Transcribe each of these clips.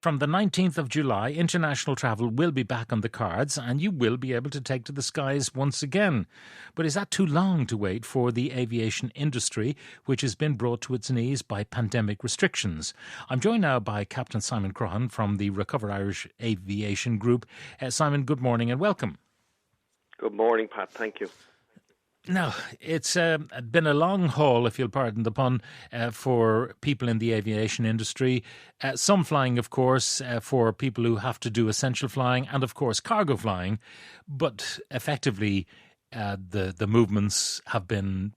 from the 19th of July, international travel will be back on the cards and you will be able to take to the skies once again. But is that too long to wait for the aviation industry, which has been brought to its knees by pandemic restrictions? I'm joined now by Captain Simon Croghan from the Recover Irish Aviation Group. Simon, good morning and welcome. Good morning, Pat. Thank you. Now, it's been a long haul, if you'll pardon the pun, for people in the aviation industry. Some flying, of course, for people who have to do essential flying and, of course, cargo flying. But effectively, the movements have been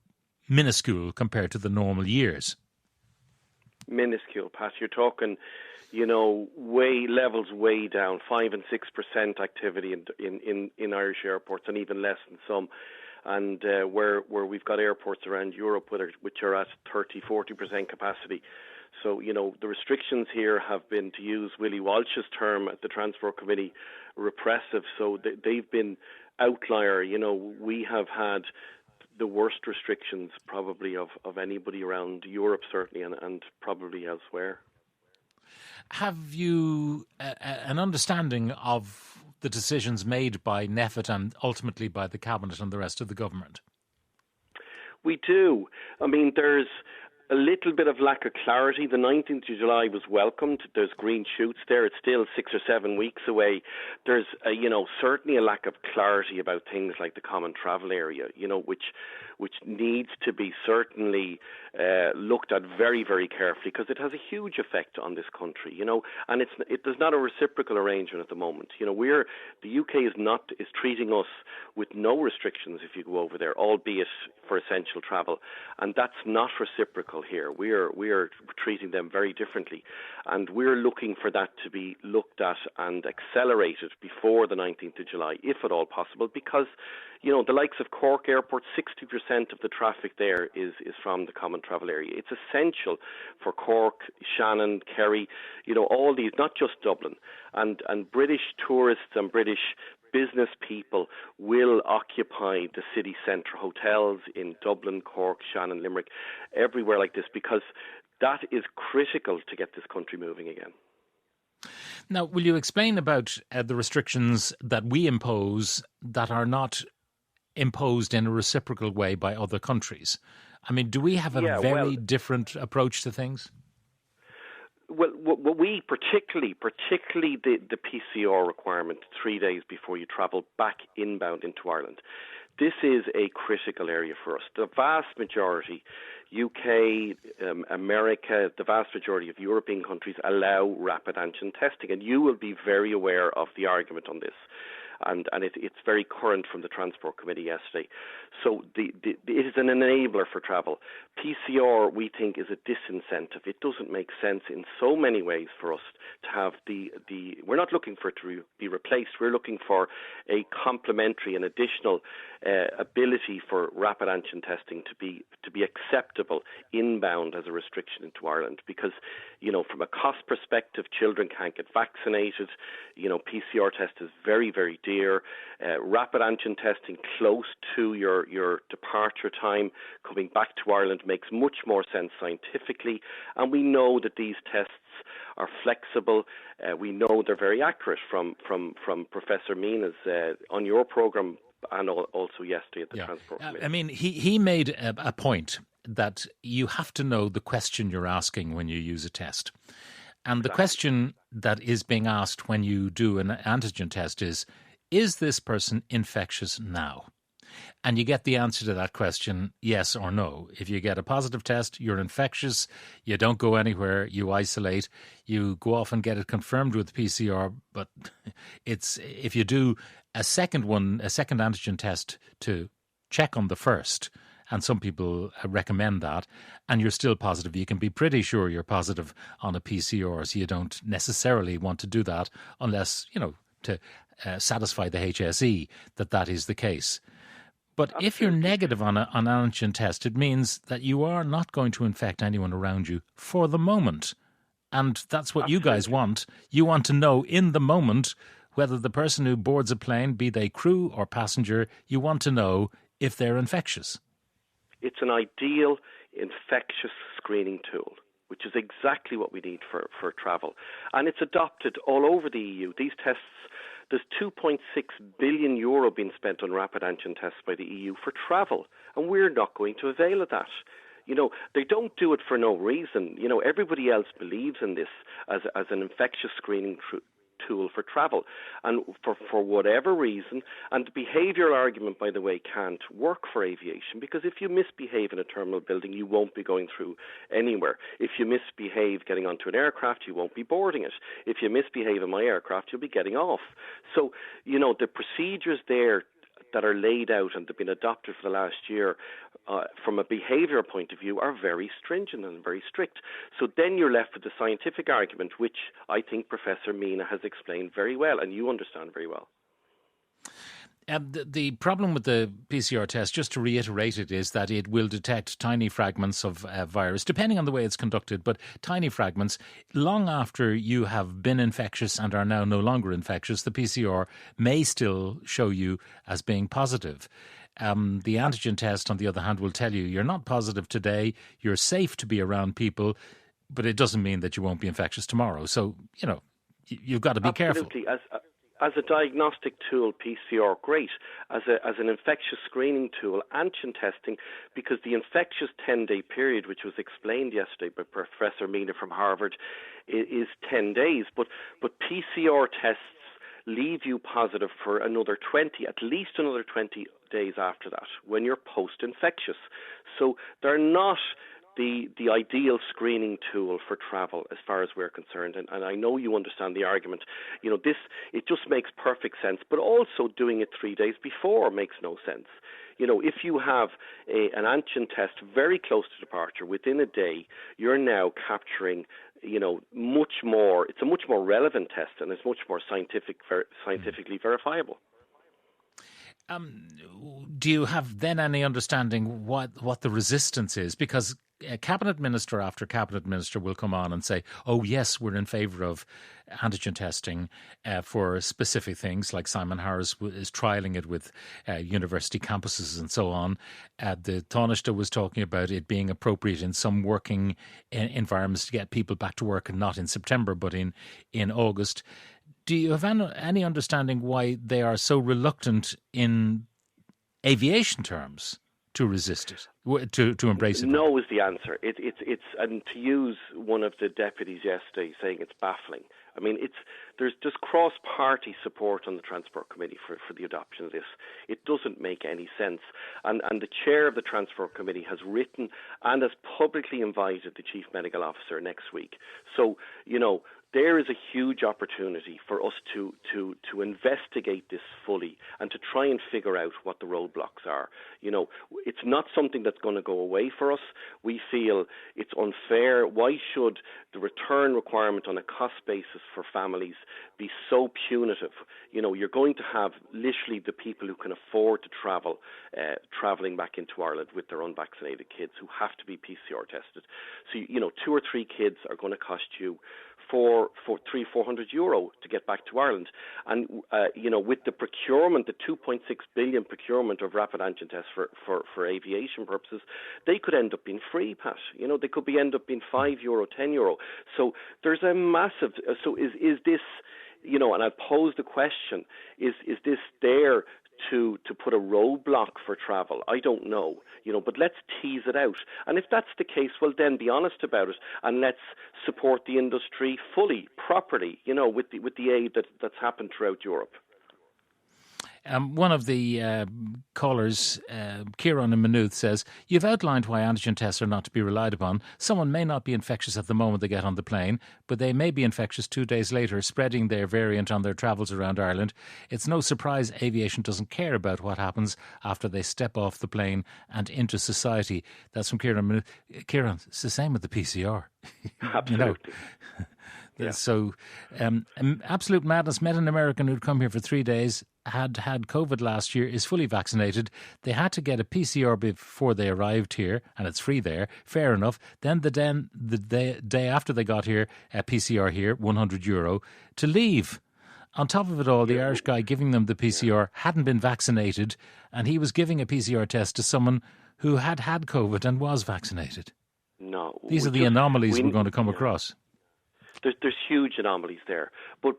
minuscule compared to the normal years. Minuscule, Pat. You're talking, levels way down, 5 and 6% activity in Irish airports, and even less in some. And where we've got airports around Europe which are at 30-40% capacity. So, the restrictions here have been, to use Willie Walsh's term at the Transport Committee, repressive. So they've been outlier. We have had the worst restrictions probably of anybody around Europe, certainly, and probably elsewhere. Have you an understanding of the decisions made by NPHET and ultimately by the Cabinet and the rest of the government? We do. I mean, there's a little bit of lack of clarity. The 19th of July was welcomed. There's green shoots there. It's still 6 or 7 weeks away. There's, certainly a lack of clarity about things like the common travel area, which needs to be certainly looked at very, very carefully, because it has a huge effect on this country, and there's not a reciprocal arrangement at the moment. The UK is treating us with no restrictions if you go over there, albeit for essential travel, and that's not reciprocal here. We are treating them very differently, and we're looking for that to be looked at and accelerated before the 19th of July, if at all possible, because the likes of Cork Airport, 60% of the traffic there is from the common travel area. It's essential for Cork, Shannon, Kerry, all these, not just Dublin. And British tourists and British business people will occupy the city centre hotels in Dublin, Cork, Shannon, Limerick, everywhere like this, because that is critical to get this country moving again. Now, will you explain about the restrictions that we impose that are not imposed in a reciprocal way by other countries? I mean, do we have a very different approach to things? Well, we particularly the PCR requirement 3 days before you travel back inbound into Ireland. This is a critical area for us. The vast majority, UK, America, the vast majority of European countries allow rapid antigen testing, and you will be very aware of the argument on this. And it's very current from the Transport Committee yesterday. So it is an enabler for travel. PCR, we think, is a disincentive. It doesn't make sense in so many ways for us to have we're not looking for it to be replaced. We're looking for a complementary and additional ability for rapid antigen testing to be acceptable inbound as a restriction into Ireland, because from a cost perspective, children can't get vaccinated. PCR test is very, very dear. Rapid antigen testing close to your departure time coming back to Ireland makes much more sense scientifically, and we know that these tests are flexible. We know they're very accurate from Professor Mina's on your programme and also yesterday at the Transport Committee. I mean, he made a point that you have to know the question you're asking when you use a test. And the question that is being asked when you do an antigen test is this person infectious now? And you get the answer to that question, yes or no. If you get a positive test, you're infectious, you don't go anywhere, you isolate, you go off and get it confirmed with PCR. But if you do a second antigen test to check on the first, and some people recommend that, and you're still positive, you can be pretty sure you're positive on a PCR, so you don't necessarily want to do that unless, to satisfy the HSE that is the case. But Absolutely. If you're negative on an antigen test, it means that you are not going to infect anyone around you for the moment. And that's what you guys want. You want to know in the moment whether the person who boards a plane, be they crew or passenger, you want to know if they're infectious. It's an ideal infectious screening tool. which is exactly what we need for travel. And it's adopted all over the EU. These tests, there's €2.6 billion being spent on rapid antigen tests by the EU for travel, and we're not going to avail of that. They don't do it for no reason. Everybody else believes in this as an infectious screening tool for travel. And for whatever reason, and the behavioural argument, by the way, can't work for aviation, because if you misbehave in a terminal building, you won't be going through anywhere. If you misbehave getting onto an aircraft, you won't be boarding it. If you misbehave in my aircraft, you'll be getting off. So, the procedures there that are laid out and have been adopted for the last year from a behaviour point of view are very stringent and very strict. So then you're left with the scientific argument, which I think Professor Mina has explained very well and you understand very well. The problem with the PCR test, just to reiterate it, is that it will detect tiny fragments of virus, depending on the way it's conducted, but tiny fragments. Long after you have been infectious and are now no longer infectious, the PCR may still show you as being positive. The antigen test, on the other hand, will tell you you're not positive today, you're safe to be around people, but it doesn't mean that you won't be infectious tomorrow. So, you've got to be careful. As a diagnostic tool, PCR, great. As an infectious screening tool, antigen testing, because the infectious 10-day period, which was explained yesterday by Professor Mina from Harvard, is 10 days. But PCR tests leave you positive for at least another 20 days after that, when you're post-infectious. So they're not the ideal screening tool for travel as far as we're concerned, and I know you understand the argument. It just makes perfect sense, but also doing it 3 days before makes no sense. If you have an antigen test very close to departure, within a day, you're now capturing much more. It's a much more relevant test, and it's much more scientifically verifiable. Do you have then any understanding what the resistance is? Because cabinet minister after cabinet minister will come on and say, oh yes, we're in favour of antigen testing for specific things, like Simon Harris is trialling it with university campuses and so on. The Taoiseach was talking about it being appropriate in some working environments to get people back to work, and not in September but in August. Do you have any understanding why they are so reluctant in aviation terms to resist it, to embrace it? No is the answer. It's and to use one of the deputies yesterday saying it's baffling. I mean, there's just cross-party support on the Transport Committee for the adoption of this. It doesn't make any sense. And the chair of the Transport Committee has written and has publicly invited the Chief Medical Officer next week. So, there is a huge opportunity for us to investigate this fully and to try and figure out what the roadblocks are. It's not something that's going to go away for us. We feel it's unfair. Why should the return requirement on a cost basis for families be so punitive? You're going to have literally the people who can afford to travelling back into Ireland with their unvaccinated kids who have to be PCR tested. So, 2 or 3 kids are going to cost you for €400 to get back to Ireland. And, with the procurement, the 2.6 billion procurement of rapid antigen tests for aviation purposes, they could end up being free, Pat. They could end up being €5, €10. So there's a massive, so is this, and I pose the question, is this there to put a roadblock for travel? I don't know, but let's tease it out. And if that's the case, well, then be honest about it, and let's support the industry fully, properly, with the aid that's happened throughout Europe. One of the callers, Kieran in Maynooth, says, you've outlined why antigen tests are not to be relied upon. Someone may not be infectious at the moment they get on the plane, but they may be infectious 2 days later, spreading their variant on their travels around Ireland. It's no surprise aviation doesn't care about what happens after they step off the plane and into society. That's from Kieran in Maynooth. Kieran, it's the same with the PCR. Absolutely. Yeah. So, absolute madness. Met an American who'd come here for 3 days, had COVID last year, is fully vaccinated. They had to get a PCR before they arrived here, and it's free there. Fair enough. Then the day after they got here, a PCR here, €100 to leave. On top of it all, the Irish guy giving them the PCR hadn't been vaccinated, and he was giving a PCR test to someone who had COVID and was vaccinated. No. These are the anomalies we're going to come yeah. across. There's huge anomalies there, but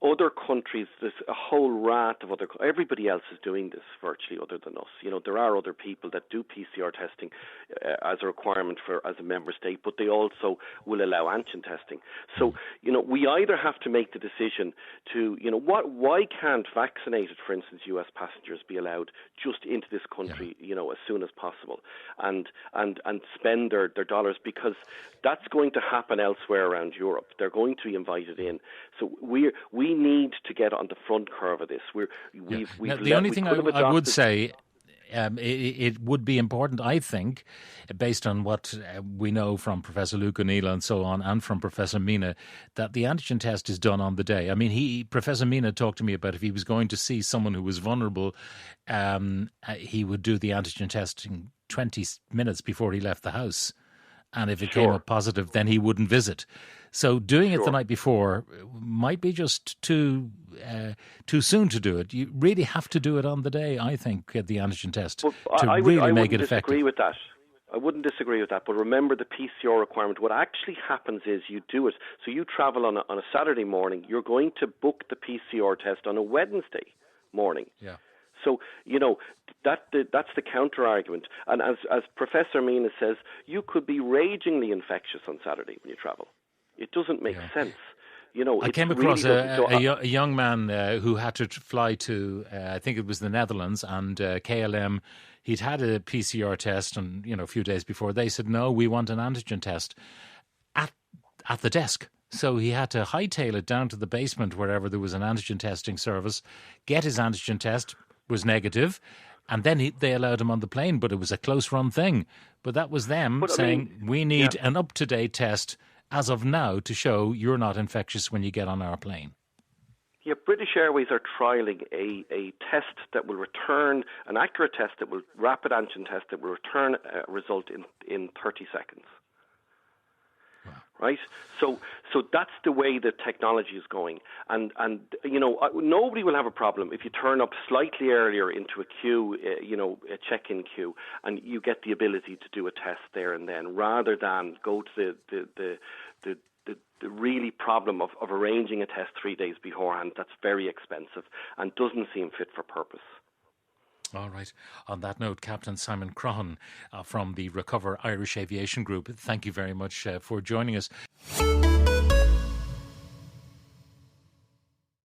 other countries, there's a whole raft of everybody else is doing this virtually other than us. You know, there are other people that do PCR testing as a requirement as a member state, but they also will allow antigen testing. So, you know, we either have to make the decision to, you know, why can't vaccinated, for instance, U.S. passengers be allowed just into this country, you know, as soon as possible, and spend their dollars, because that's going to happen elsewhere around Europe. They're going to be invited in. So we need to get on the front curve of this. The only thing I would say, it would be important, I think, based on what we know from Professor Luke O'Neill and so on, and from Professor Mina, that the antigen test is done on the day. I mean, Professor Mina talked to me about if he was going to see someone who was vulnerable, he would do the antigen testing 20 minutes before he left the house. And if it came up positive, then he wouldn't visit. So doing it the night before might be just too soon to do it. You really have to do it on the day, I think, the antigen test, to really make it effective. I wouldn't disagree with that. But remember the PCR requirement. What actually happens is you do it. So you travel on a Saturday morning. You're going to book the PCR test on a Wednesday morning. Yeah. So, you know, that's the counter-argument. And as Professor Mina says, you could be ragingly infectious on Saturday when you travel. It doesn't make sense. You know, I came across a young man who had to fly to, I think it was the Netherlands, and KLM, he'd had a PCR test, and, you know, a few days before, they said, no, we want an antigen test at the desk. So he had to hightail it down to the basement wherever there was an antigen testing service, get his antigen test, was negative, and then they allowed him on the plane, but it was a close-run thing. But that was them saying, we need an up-to-date test as of now to show you're not infectious when you get on our plane. Yeah, British Airways are trialling a test that will return, an accurate test that will, rapid antigen test that will return a result in 30 seconds. Wow. Right? So that's the way the technology is going. And you know, nobody will have a problem if you turn up slightly earlier into a queue, you know, a check-in queue, and you get the ability to do a test there and then, rather than go to the really problem of arranging a test 3 days beforehand. That's very expensive and doesn't seem fit for purpose. All right. On that note, Captain Simon Croghan from the Recover Irish Aviation Group, thank you very much for joining us.